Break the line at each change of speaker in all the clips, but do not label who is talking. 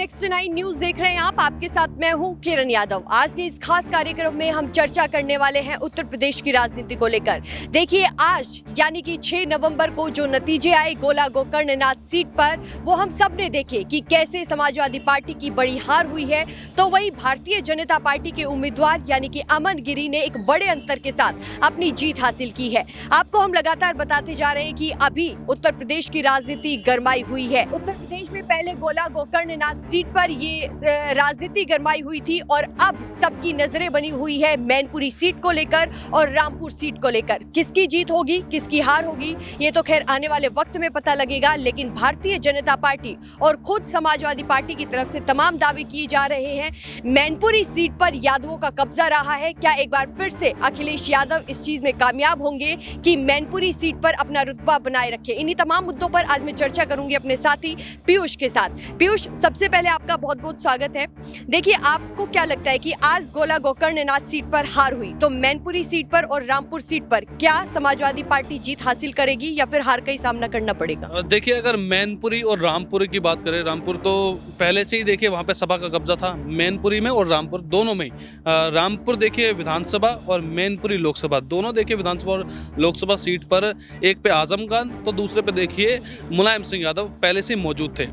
Next 9 news देख रहे हैं आप। आपके साथ मैं हूं किरण यादव। आज के इस खास कार्यक्रम में हम चर्चा करने वाले हैं उत्तर प्रदेश की राजनीति को लेकर। देखिए, आज यानी कि 6 नवंबर को जो नतीजे आए गोला गोकर्णनाथ सीट पर, वो हम सब ने देखे कि कैसे समाजवादी पार्टी की बड़ी हार हुई है। तो वही भारतीय जनता पार्टी के उम्मीदवार यानी कि अमन गिरी ने एक बड़े अंतर के साथ अपनी जीत हासिल की है। आपको हम लगातार बताते जा रहे हैं कि अभी उत्तर प्रदेश की राजनीति गरमाई हुई है। उत्तर प्रदेश में पहले गोला गोकर्णनाथ सीट पर ये राजनीति गरमाई हुई थी और अब सबकी नजरें बनी हुई है मैनपुरी सीट को लेकर और रामपुर सीट को लेकर। किसकी जीत होगी, किसकी हार होगी, ये तो खैर आने वाले वक्त में पता लगेगा। लेकिन भारतीय जनता पार्टी और खुद समाजवादी पार्टी की तरफ से तमाम दावे किए जा रहे हैं। मैनपुरी सीट पर यादवों का कब्जा रहा है। क्या एक बार फिर से अखिलेश यादव इस चीज में कामयाब होंगे कि मैनपुरी सीट पर अपना रुतबा बनाए रखे? इन्हीं तमाम मुद्दों पर आज मैं चर्चा करूंगी अपने साथी पीयूष के साथ। पीयूष, सबसे पहले आपका बहुत बहुत स्वागत है। देखिए, आपको क्या लगता है कि आज गोला गोकर्णनाथ सीट पर हार हुई, तो मैनपुरी सीट पर और रामपुर सीट पर क्या समाजवादी पार्टी जीत हासिल करेगी या फिर हार का ही सामना करना पड़ेगा?
देखिए, अगर मैनपुरी और रामपुरी की बात करें, रामपुर तो पहले से ही देखिए वहाँ पे सभा का कब्जा था। मैनपुरी में और रामपुर दोनों में रामपुर देखिए विधानसभा और मैनपुरी लोकसभा, दोनों देखिए विधानसभा और लोकसभा सीट पर एक पे आजम खान तो दूसरे पे देखिए मुलायम सिंह यादव पहले से मौजूद थे।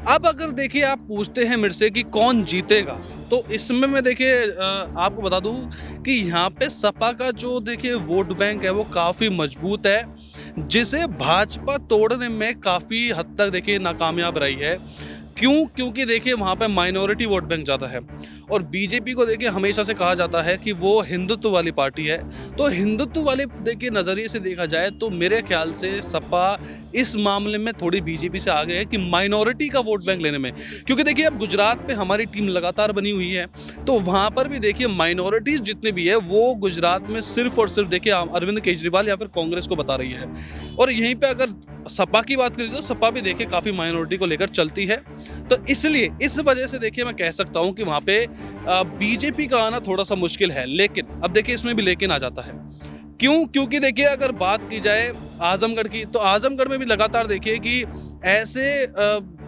अब अगर देखिए आप पूछते हैं मेरे से कि कौन जीतेगा, तो इसमें मैं देखिए आपको बता दूं कि यहाँ पे सपा का जो देखिए वोट बैंक है वो काफ़ी मजबूत है, जिसे भाजपा तोड़ने में काफ़ी हद तक देखिए नाकामयाब रही है। क्योंकि देखिए वहाँ पे माइनॉरिटी वोट बैंक ज़्यादा है और बीजेपी को देखिए हमेशा से कहा जाता है कि वो हिंदुत्व वाली पार्टी है। तो हिंदुत्व वाले देखिए नज़रिए से देखा जाए तो मेरे ख्याल से सपा इस मामले में थोड़ी बीजेपी से आगे है कि माइनॉरिटी का वोट बैंक लेने में। क्योंकि देखिए अब गुजरात पे हमारी टीम लगातार बनी हुई है, तो वहाँ पर भी देखिए माइनॉरिटीज़ जितनी भी है वो गुजरात में सिर्फ और सिर्फ देखिए अरविंद केजरीवाल या फिर कांग्रेस को बता रही है। और यहीं पर अगर सपा की बात करें तो सपा भी देखिए काफ़ी माइनॉरिटी को लेकर चलती है। तो इसलिए इस वजह से देखिए मैं कह सकता हूं कि वहां पे बीजेपी का आना थोड़ा सा मुश्किल है। लेकिन अब देखिए इसमें भी लेकिन आ जाता है। क्योंकि देखिए अगर बात की जाए आजमगढ़ की, तो आजमगढ़ में भी लगातार देखिए कि ऐसे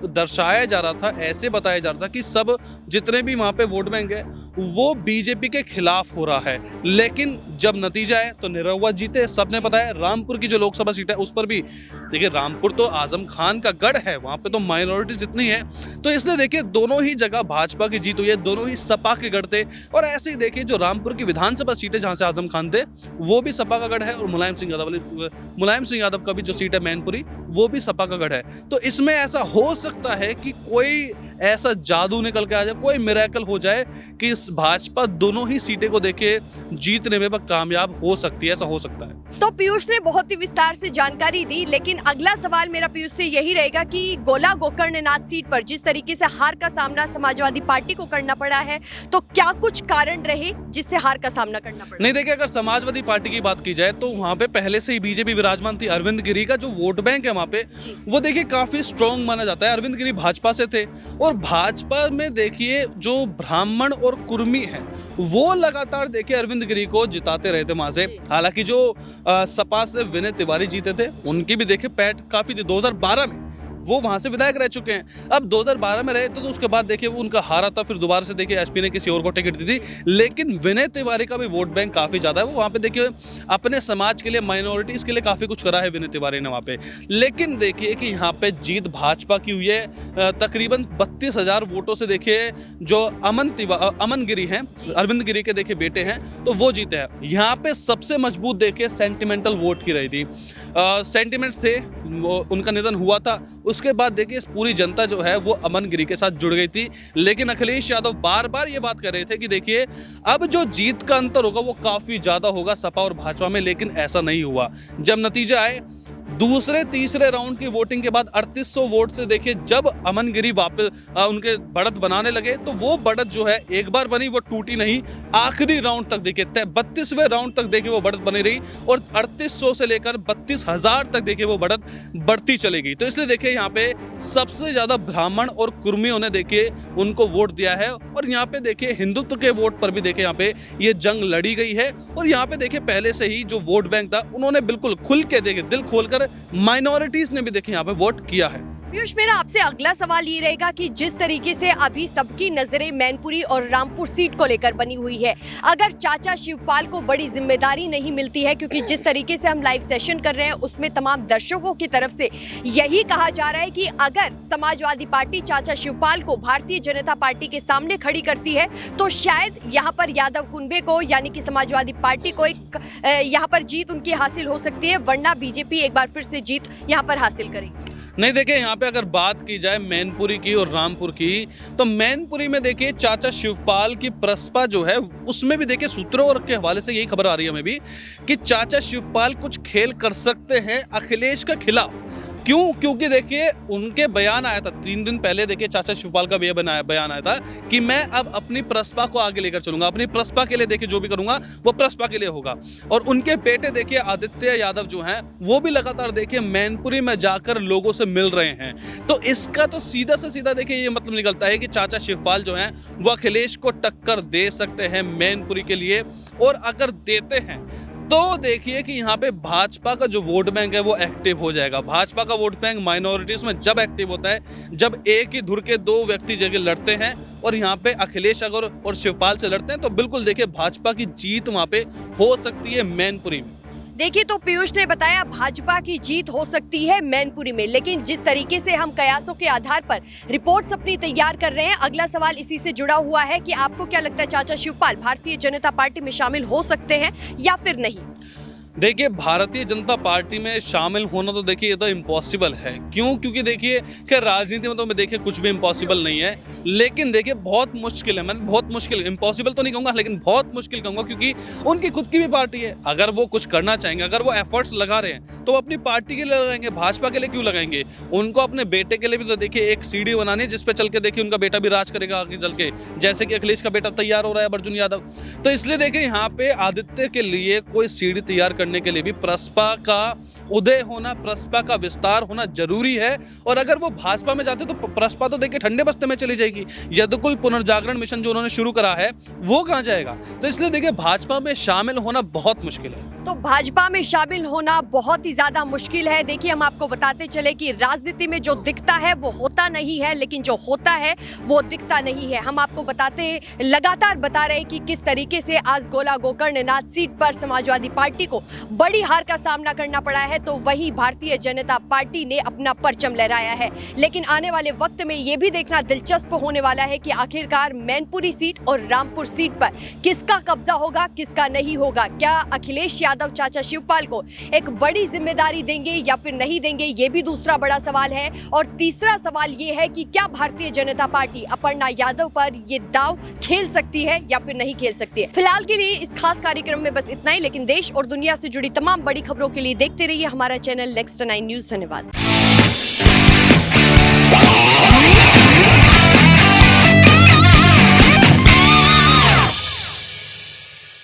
दर्शाया जा रहा था, ऐसे बताया जा रहा था कि सब जितने भी वहाँ पे वोट बैंक है वो बीजेपी के खिलाफ हो रहा है। लेकिन जब नतीजा है तो निरहुआ जीते, सबने बताया। रामपुर की जो लोकसभा सीट है उस पर भी देखिए रामपुर तो आजम खान का गढ़ है, वहाँ पे तो माइनॉरिटीज जितनी है, तो इसलिए देखिए दोनों ही जगह भाजपा की जीत हुई है, दोनों ही सपा के गढ़ थे। और ऐसे ही देखिए जो रामपुर की विधानसभा सीट है जहाँ से आजम खान थे वो भी सपा का गढ़ है, और मुलायम सिंह यादव का भी जो सीट है मैनपुरी वो भी सपा का गढ़ है। तो इसमें ऐसा हो सकता है कि कोई ऐसा जादू निकल के आ जाए, कोई मिरेकल हो जाए कि इस भाजपा दोनों ही सीटें को देखे जीतने में कामयाब हो सकती है, ऐसा हो सकता है।
तो पीयूष ने बहुत ही विस्तार से जानकारी दी, लेकिन अगला सवाल मेरा पीयूष से यही रहेगा कि गोला गोकर्णनाथ सीट पर जिस तरीके से हार का सामना समाजवादी पार्टी को करना पड़ा है, तो क्या कुछ कारण रहे जिससे हार का सामना करना पड़ा?
नहीं, देखिए अगर समाजवादी पार्टी की बात की जाए तो वहाँ पे पहले से ही बीजेपी विराजमान थी। अरविंद गिरी का जो वोट बैंक है वहाँ पे वो देखिए काफी स्ट्रॉन्ग माना जाता है। अरविंद गिरी भाजपा से थे और भाजपा में देखिए जो ब्राह्मण और कुर्मी है वो लगातार देखिए अरविंद गिरी को जिताते रहे थे वहां से। हालांकि जो सपा से विनय तिवारी जीते थे उनकी भी देखिए पैठ काफी थी। 2012 में वो वहां से विधायक रह चुके हैं। अब 2012 में रहे तो उसके बाद देखिए वो उनका हारा था, फिर दोबारा से देखिए एसपी ने किसी और को टिकट दी थी। लेकिन विनय तिवारी का भी वोट बैंक काफी ज्यादा है, वो वहां पे देखिए अपने समाज के लिए, माइनॉरिटीज के लिए काफी कुछ करा है विनय तिवारी ने वहां पे। लेकिन देखिए कि यहाँ पे जीत भाजपा की हुई है तकरीबन 32,000 वोटों से। देखिए जो अमन गिरी हैं, अरविंद गिरी के देखिए बेटे हैं, तो वो जीते हैं। यहाँ पे सबसे मजबूत देखिए सेंटिमेंटल वोट की रही थी। सेंटिमेंट्स थे, वो उनका निधन हुआ था, उसके बाद देखिए पूरी जनता जो है वो अमन गिरी के साथ जुड़ गई थी। लेकिन अखिलेश यादव बार बार ये बात कर रहे थे कि देखिए अब जो जीत का अंतर होगा वो काफी ज्यादा होगा सपा और भाजपा में, लेकिन ऐसा नहीं हुआ। जब नतीजा आए दूसरे तीसरे राउंड की वोटिंग के बाद 3800 वोट से देखिए जब अमन गिरी वापस उनके बढ़त बनाने लगे तो वो बढ़त जो है एक बार बनी, वो टूटी नहीं, आखिरी राउंड तक देखिए 32वें राउंड तक देखिए वो बढ़त बनी रही और 3800 से लेकर 32,000 तक देखिए वो बढ़त बढ़ती चलेगी। तो इसलिए देखिए यहाँ पे सबसे ज्यादा ब्राह्मण और कुर्मियों ने देखिए उनको वोट दिया है और यहाँ पे देखिए हिंदुत्व के वोट पर भी देखिए यहाँ पे ये जंग लड़ी गई है। और यहाँ पे देखिए पहले से ही जो वोट बैंक था उन्होंने बिल्कुल खुल के देखिए दिल खोलकर माइनॉरिटीज ने भी देखिए यहाँ पे वोट किया है।
पीयूष, मेरा आपसे अगला सवाल ये रहेगा कि जिस तरीके से अभी सबकी नजरें मैनपुरी और रामपुर सीट को लेकर बनी हुई है, अगर चाचा शिवपाल को बड़ी जिम्मेदारी नहीं मिलती है, क्योंकि जिस तरीके से हम लाइव सेशन कर रहे हैं उसमें तमाम दर्शकों की तरफ से यही कहा जा रहा है कि अगर समाजवादी पार्टी चाचा शिवपाल को भारतीय जनता पार्टी के सामने खड़ी करती है तो शायद यहाँ पर यादव कुनबे को यानी कि समाजवादी पार्टी को एक यहाँ पर जीत उनकी हासिल हो सकती है, वरना बीजेपी एक बार फिर से जीत यहाँ पर हासिल करेगी।
नहीं, देखिए यहाँ पे अगर बात की जाए मैनपुरी की और रामपुर की, तो मैनपुरी में देखिए चाचा शिवपाल की प्रसपा जो है उसमें भी देखिए सूत्रों और के हवाले से यही खबर आ रही है हमें भी कि चाचा शिवपाल कुछ खेल कर सकते हैं अखिलेश के खिलाफ। क्यों? क्योंकि देखिए उनके बयान आया था 3 दिन पहले, देखिए चाचा शिवपाल का बयान आया था कि मैं अब अपनी प्रसपा को आगे लेकर चलूंगा, अपनी प्रसपा के लिए देखिए जो भी करूंगा वो प्रसपा के लिए होगा। और उनके बेटे देखिए आदित्य यादव जो हैं वो भी लगातार देखिए मैनपुरी में जाकर लोगों से मिल रहे हैं। तो इसका तो सीधा से सीधा देखिए ये मतलब निकलता है कि चाचा शिवपाल जो हैं वो अखिलेश को टक्कर दे सकते हैं मैनपुरी के लिए। और अगर देते हैं तो देखिए कि यहाँ पे भाजपा का जो वोट बैंक है वो एक्टिव हो जाएगा। भाजपा का वोट बैंक माइनॉरिटीज में जब एक्टिव होता है, जब एक ही धुर के 2 व्यक्ति जगह लड़ते हैं और यहाँ पे अखिलेश अगर और शिवपाल से लड़ते हैं, तो बिल्कुल देखिए भाजपा की जीत वहाँ पे हो सकती है मैनपुरी में।
देखिए, तो पीयूष ने बताया भाजपा की जीत हो सकती है मैनपुरी में, लेकिन जिस तरीके से हम कयासों के आधार पर रिपोर्ट्स अपनी तैयार कर रहे हैं, अगला सवाल इसी से जुड़ा हुआ है कि आपको क्या लगता है चाचा शिवपाल भारतीय जनता पार्टी में शामिल हो सकते हैं या फिर नहीं?
देखिए भारतीय जनता पार्टी में शामिल होना तो देखिए ये तो इम्पॉसिबल है। क्यों? क्योंकि देखिए कि राजनीति में तो मैं देखिए कुछ भी इम्पॉसिबल नहीं है, लेकिन देखिए बहुत मुश्किल है। मैंने बहुत मुश्किल, इम्पॉसिबल तो नहीं कहूँगा लेकिन बहुत मुश्किल कहूँगा, क्योंकि उनकी खुद की भी पार्टी है। अगर वो कुछ करना चाहेंगे, अगर वो एफर्ट्स लगा रहे हैं तो वो अपनी पार्टी के लिए लगाएंगे, भाजपा के लिए क्यों लगाएंगे? उनको अपने बेटे के लिए भी तो देखिए एक सीढ़ी बनानी है जिसपे चल के देखिए उनका बेटा भी राज करेगा आगे चल के, जैसे कि अखिलेश का बेटा तैयार हो रहा है अर्जुन यादव। तो इसलिए देखिए यहाँ पे आदित्य के लिए कोई सीढ़ी तैयार करने के लिए भी प्रसपा का उदय होना, प्रसपा का विस्तार होना जरूरी है। और अगर वो भाजपा में जाते तो प्रसपा तो देखिए ठंडे बस्ते में चली जाएगी। यदुकुल पुनर्जागरण मिशन जो उन्होंने शुरू करा है वो कहां जाएगा? तो इसलिए देखिए भाजपा में शामिल होना बहुत मुश्किल है।
तो भाजपा में शामिल होना बहुत ही ज्यादा मुश्किल है। देखिए, हम आपको बताते चले कि राजनीति में जो दिखता है वो होता नहीं है, लेकिन जो होता है वो दिखता नहीं है। हम आपको लगातार बता रहे कि किस तरीके से आज गोला गोकर्णनाथ सीट पर समाजवादी पार्टी को बड़ी हार का सामना करना पड़ा है, तो वहीं भारतीय जनता पार्टी ने अपना परचम लहराया है। लेकिन आने वाले वक्त में ये भी देखना दिलचस्प होने वाला है कि आखिरकार मैनपुरी सीट और रामपुर सीट पर किसका कब्जा होगा, किसका नहीं होगा। क्या अखिलेश यादव चाचा शिवपाल को एक बड़ी जिम्मेदारी देंगे या फिर नहीं देंगे, ये भी दूसरा बड़ा सवाल है। और तीसरा सवाल ये है कि क्या भारतीय जनता पार्टी अपर्णा यादव पर ये दाव खेल सकती है या फिर नहीं खेल सकती है। फिलहाल के लिए इस खास कार्यक्रम में बस इतना ही, लेकिन देश और दुनिया से जुड़ी तमाम बड़ी खबरों के लिए देखते रहिए हमारा चैनल नेक्स्ट 9 न्यूज। धन्यवाद।